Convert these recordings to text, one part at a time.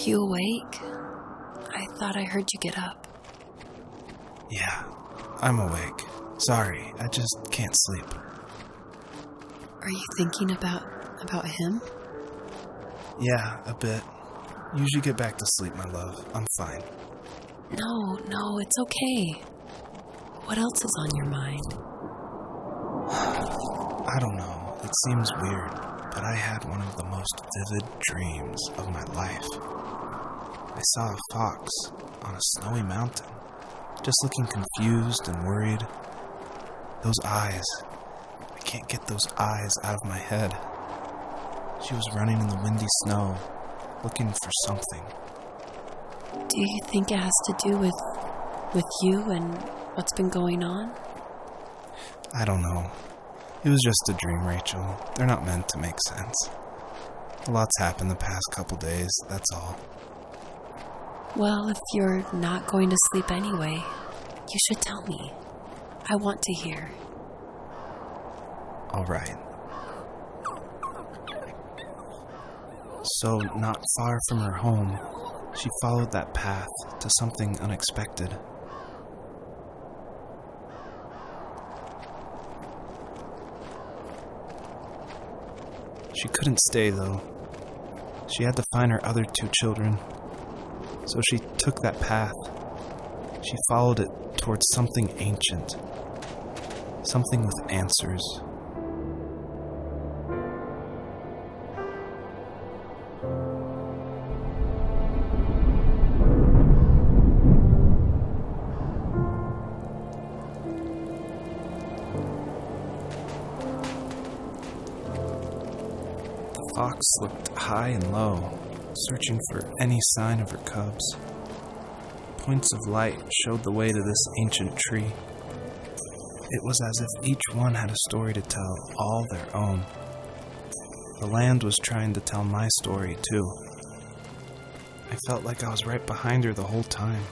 you awake? I thought I heard you get up. Yeah, I'm awake. Sorry, I just can't sleep. Are you thinking about him? Yeah, a bit. Usually get back to sleep, my love. I'm fine. No, it's okay. What else is on your mind? I don't know. It seems weird, but I had one of the most vivid dreams of my life. I saw a fox on a snowy mountain, just looking confused and worried. Those eyes. I can't get those eyes out of my head. She was running in the windy snow, looking for something. Do you think it has to do with you and what's been going on? I don't know. It was just a dream, Rachel. They're not meant to make sense. A lot's happened the past couple days, that's all. Well, if you're not going to sleep anyway, you should tell me. I want to hear. All right. So, not far from her home, she followed that path to something unexpected. She couldn't stay, though. She had to find her other 2 children. So she took that path. She followed it towards something ancient. Something with answers. The fox looked high and low, searching for any sign of her cubs. Points of light showed the way to this ancient tree. It was as if each one had a story to tell, all their own. The land was trying to tell my story, too. I felt like I was right behind her the whole time.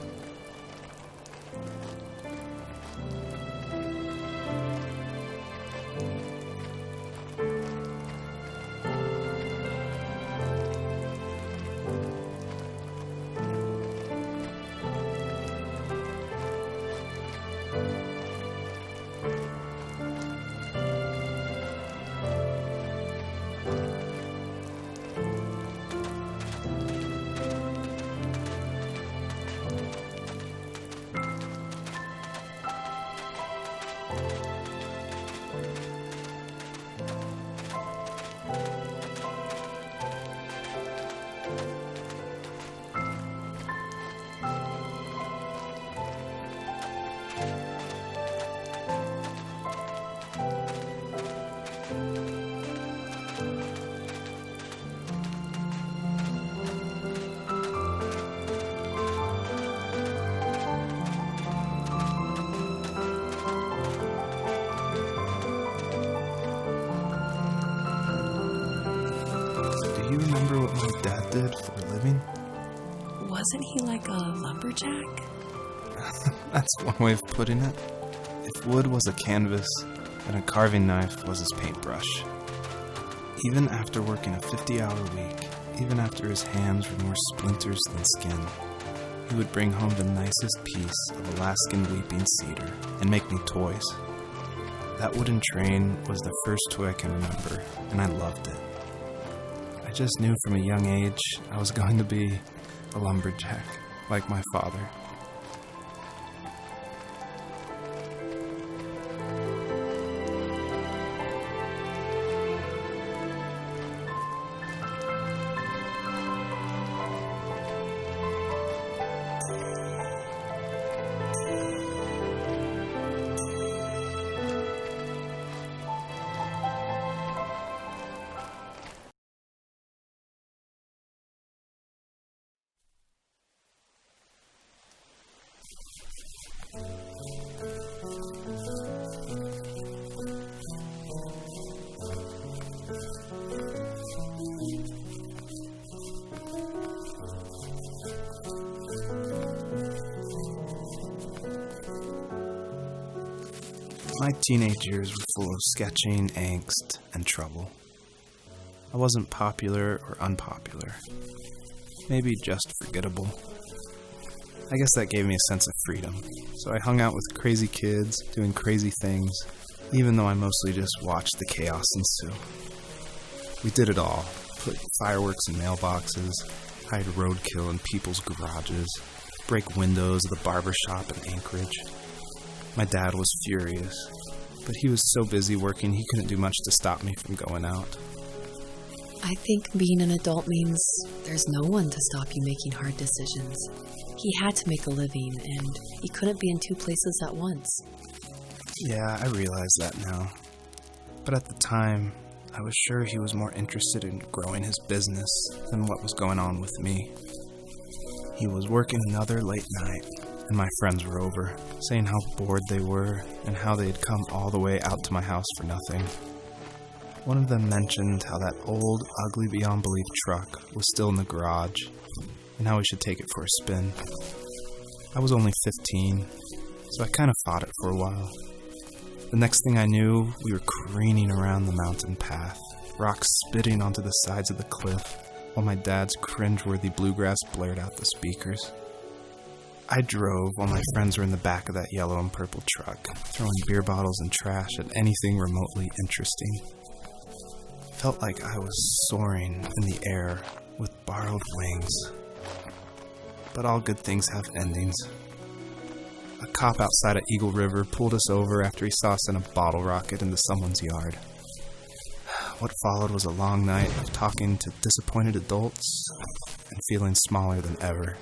Do you remember what my dad did for a living? Wasn't he like a lumberjack? That's one way of putting it. If wood was a canvas, then a carving knife was his paintbrush. Even after working a 50-hour week, even after his hands were more splinters than skin, he would bring home the nicest piece of Alaskan weeping cedar and make me toys. That wooden train was the first toy I can remember, and I loved it. I just knew from a young age I was going to be a lumberjack, like my father. My teenage years were full of sketching, angst, and trouble. I wasn't popular or unpopular. maybe just forgettable. I guess that gave me a sense of freedom, so I hung out with crazy kids, doing crazy things, even though I mostly just watched the chaos ensue. We did it all, put fireworks in mailboxes, hide roadkill in people's garages, break windows of the barber shop in Anchorage. My dad was furious, but he was so busy working he couldn't do much to stop me from going out. I think being an adult means there's no one to stop you making hard decisions. He had to make a living, and he couldn't be in two places at once. Yeah, I realize that now. But at the time, I was sure he was more interested in growing his business than what was going on with me. He was working another late night, and my friends were over, saying how bored they were and how they had come all the way out to my house for nothing. One of them mentioned how that old, ugly beyond belief truck was still in the garage, and how we should take it for a spin. I was only 15, so I kind of fought it for a while. The next thing I knew, we were careening around the mountain path, rocks spitting onto the sides of the cliff, while my dad's cringeworthy bluegrass blared out the speakers. I drove while my friends were in the back of that yellow and purple truck, throwing beer bottles and trash at anything remotely interesting. Felt like I was soaring in the air with borrowed wings. But all good things have endings. A cop outside of Eagle River pulled us over after he saw us in a bottle rocket into someone's yard. What followed was a long night of talking to disappointed adults and feeling smaller than ever.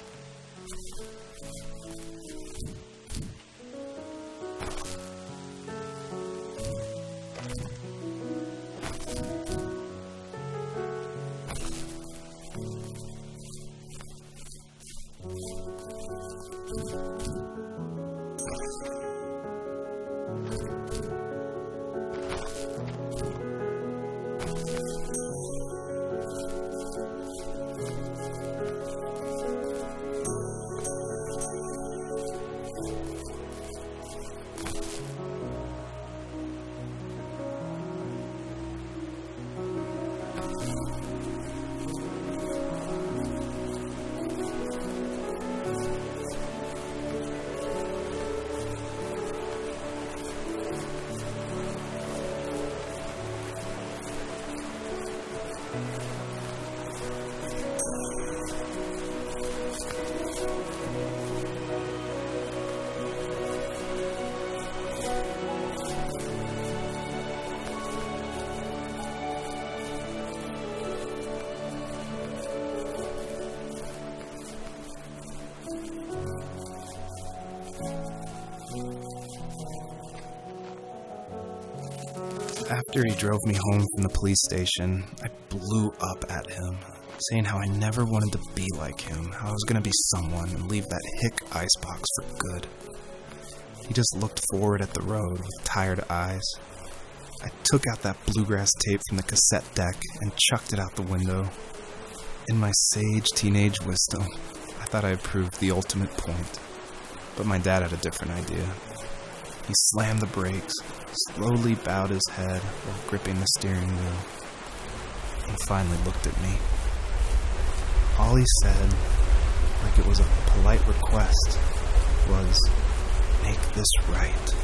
After he drove me home from the police station, I blew up at him, saying how I never wanted to be like him, how I was going to be someone and leave that hick icebox for good. He just looked forward at the road with tired eyes. I took out that bluegrass tape from the cassette deck and chucked it out the window. In my sage teenage wisdom, I thought I had proved the ultimate point, but my dad had a different idea. He slammed the brakes, slowly bowed his head while gripping the steering wheel, and finally looked at me. All he said, like it was a polite request, was, "Make this right."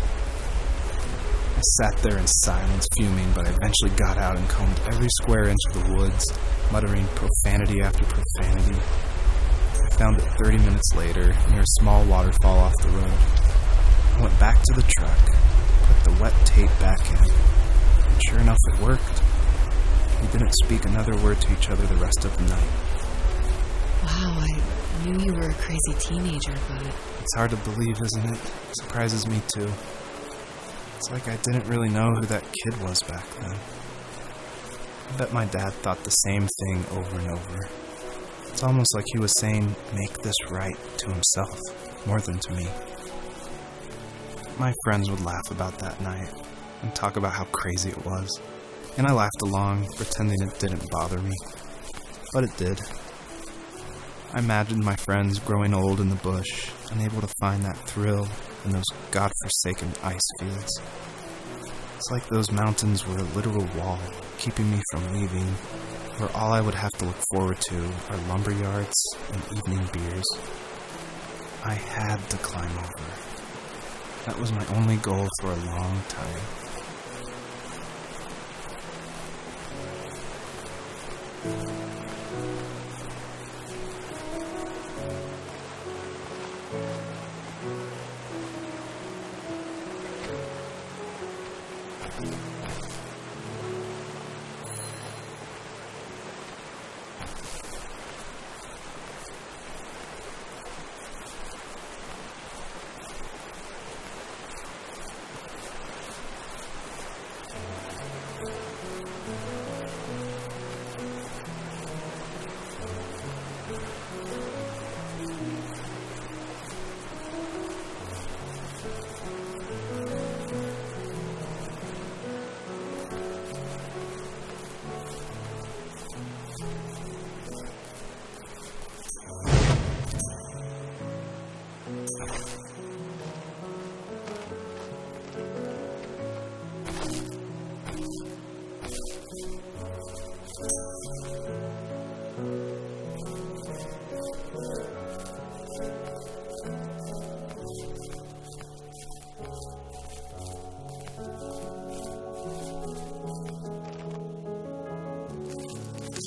I sat there in silence, fuming, but I eventually got out and combed every square inch of the woods, muttering profanity after profanity. I found it 30 minutes later, near a small waterfall off the road. I went back to the truck, put the wet tape back in, and sure enough it worked. We didn't speak another word to each other the rest of the night. Wow, I knew you were a crazy teenager, but... It's hard to believe, isn't it? It surprises me too. It's like I didn't really know who that kid was back then. I bet my dad thought the same thing over and over. It's almost like he was saying, "Make this right," to himself, more than to me. My friends would laugh about that night and talk about how crazy it was, and I laughed along, pretending it didn't bother me. But it did. I imagined my friends growing old in the bush, unable to find that thrill in those godforsaken ice fields. It's like those mountains were a literal wall, keeping me from leaving, where all I would have to look forward to are lumber yards and evening beers. I had to climb over. That was my only goal for a long time.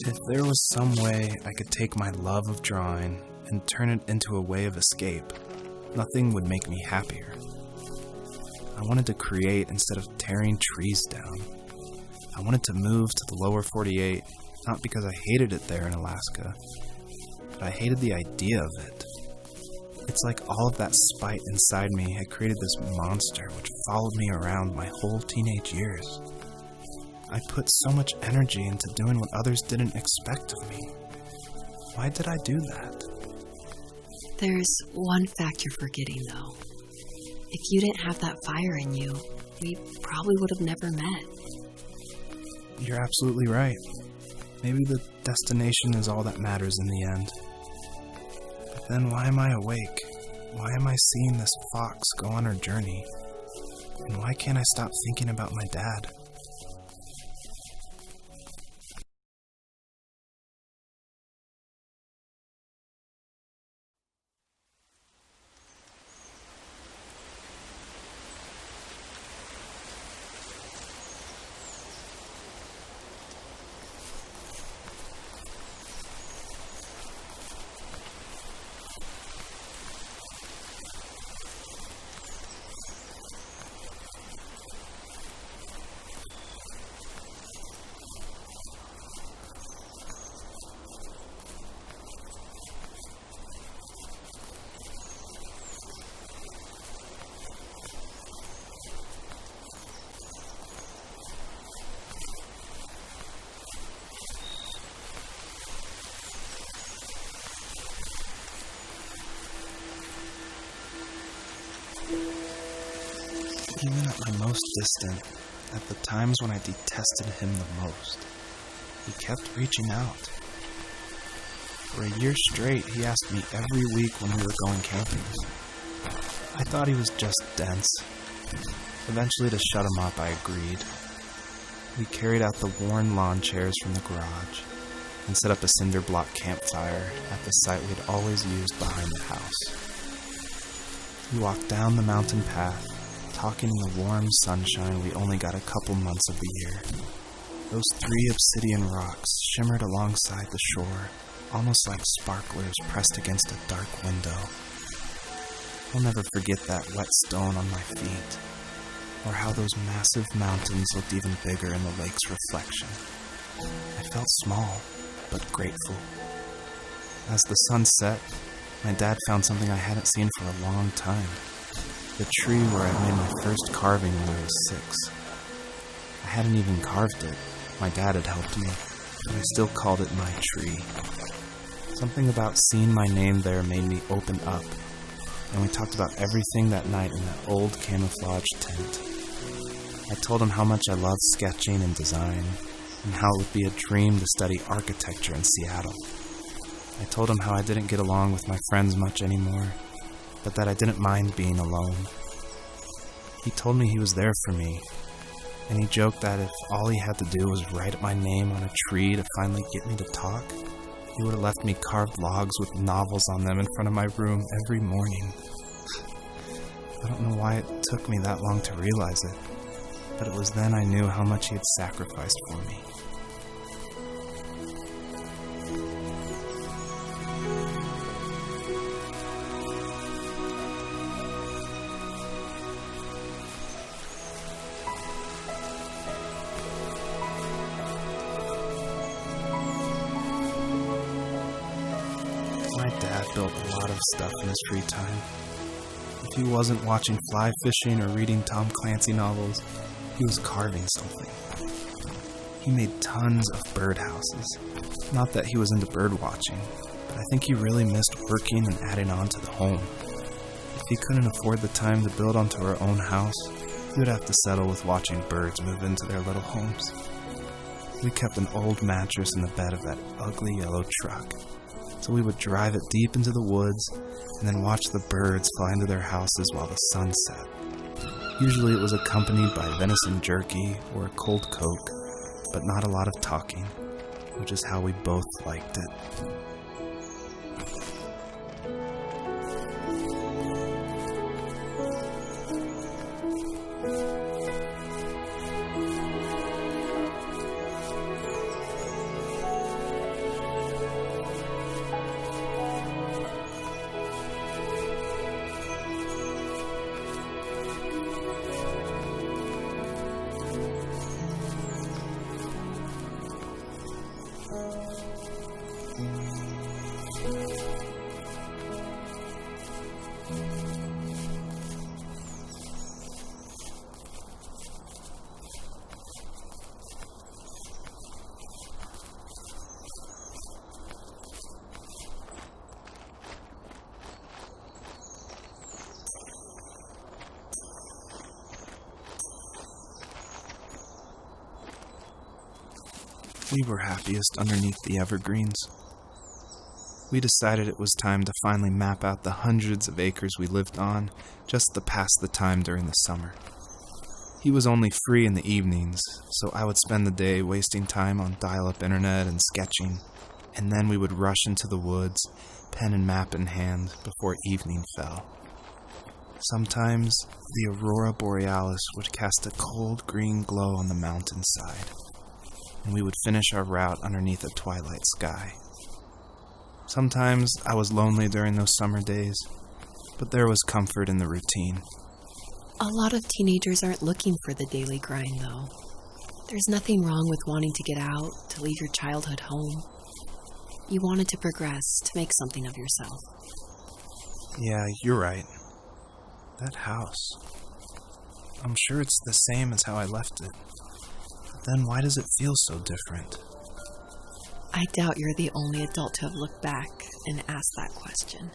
If there was some way I could take my love of drawing and turn it into a way of escape, nothing would make me happier. I wanted to create instead of tearing trees down. I wanted to move to the lower 48, not because I hated it there in Alaska, but I hated the idea of it. It's like all of that spite inside me had created this monster which followed me around my whole teenage years. I put so much energy into doing what others didn't expect of me. Why did I do that? There's one fact you're forgetting, though. If you didn't have that fire in you, we probably would have never met. You're absolutely right. Maybe the destination is all that matters in the end. But then why am I awake? Why am I seeing this fox go on her journey? And why can't I stop thinking about my dad? Even at my most distant, at the times when I detested him the most, he kept reaching out. For a year straight, he asked me every week when we were going camping. I thought he was just dense. Eventually, to shut him up, I agreed. We carried out the worn lawn chairs from the garage and set up a cinder block campfire at the site we had always used behind the house. We walked down the mountain path, talking in the warm sunshine we only got a couple months of the year. Those 3 obsidian rocks shimmered alongside the shore, almost like sparklers pressed against a dark window. I'll never forget that wet stone on my feet, or how those massive mountains looked even bigger in the lake's reflection. I felt small, but grateful. As the sun set, my dad found something I hadn't seen for a long time. The tree where I made my first carving when I was 6. I hadn't even carved it. My dad had helped me, but I still called it my tree. Something about seeing my name there made me open up, and we talked about everything that night in that old camouflage tent. I told him how much I loved sketching and design, and how it would be a dream to study architecture in Seattle. I told him how I didn't get along with my friends much anymore, but that I didn't mind being alone. He told me he was there for me, and he joked that if all he had to do was write my name on a tree to finally get me to talk, he would have left me carved logs with novels on them in front of my room every morning. I don't know why it took me that long to realize it, but it was then I knew how much he had sacrificed for me. My dad built a lot of stuff in his free time. If he wasn't watching fly fishing or reading Tom Clancy novels, he was carving something. He made tons of birdhouses. Not that he was into bird watching, but I think he really missed working and adding on to the home. If he couldn't afford the time to build onto our own house, he would have to settle with watching birds move into their little homes. We kept an old mattress in the bed of that ugly yellow truck, so we would drive it deep into the woods and then watch the birds fly into their houses while the sun set. Usually it was accompanied by venison jerky or a cold Coke, but not a lot of talking, which is how we both liked it. We were happiest underneath the evergreens. We decided it was time to finally map out the hundreds of acres we lived on just to pass the time during the summer. He was only free in the evenings, so I would spend the day wasting time on dial-up internet and sketching, and then we would rush into the woods, pen and map in hand, before evening fell. Sometimes the aurora borealis would cast a cold green glow on the mountainside, and we would finish our route underneath a twilight sky. Sometimes I was lonely during those summer days, but there was comfort in the routine. A lot of teenagers aren't looking for the daily grind, though. There's nothing wrong with wanting to get out, to leave your childhood home. You wanted to progress, to make something of yourself. Yeah, you're right. That house. I'm sure it's the same as how I left it. Then why does it feel so different? I doubt you're the only adult to have looked back and asked that question.